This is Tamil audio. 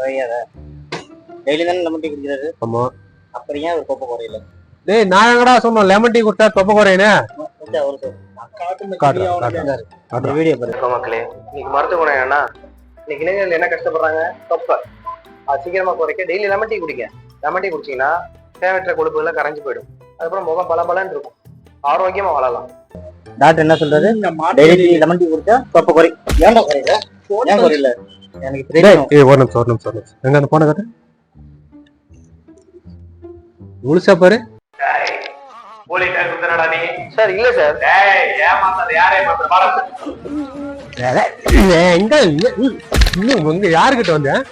குறையாத. டெய்லி தானே லெமன் டீ குடிக்கிறாரு. ஆமா. அப்புறம் ஏன் ஒரு தொப்பை குறையல? டேய் நான் எங்கடா சொன்னோம் லெமன் டீ குடிச்சா தொப்பை குறையுன்னு? வீடியோ பாருங்க மக்களே. இன்னைக்கு மருத்துவ குணம் என்னன்னா, இன்னைக்கு இளைஞர்கள் என்ன கஷ்டப்படுறாங்க? தொப்பை. அது சீக்கிரமா குறைக்க டெய்லி லெமன் டீ குடிங்க. லெமன் டீ குடிச்சீங்கன்னா தேவையற்ற கொழுப்புகள் கரைஞ்சு போயிடும். அதுக்கப்புறம் முகம் பலபலன்னு இருக்கும், ஆரோக்கியமா வாழலாம். டாக்டர் என்ன சொல்றாரு? டெய்லி லெமன் டீ குடிச்சா தொப்பை குறை. ஏன்டா குறையல? ஏன் குறையல? எனக்கு தெரியும். ஒரு நிமிஷம் எங்க அந்த போன கட்ட முழுசா பாரு. சார் இல்ல சார். எங்க யாருக்கிட்ட வந்தேன்?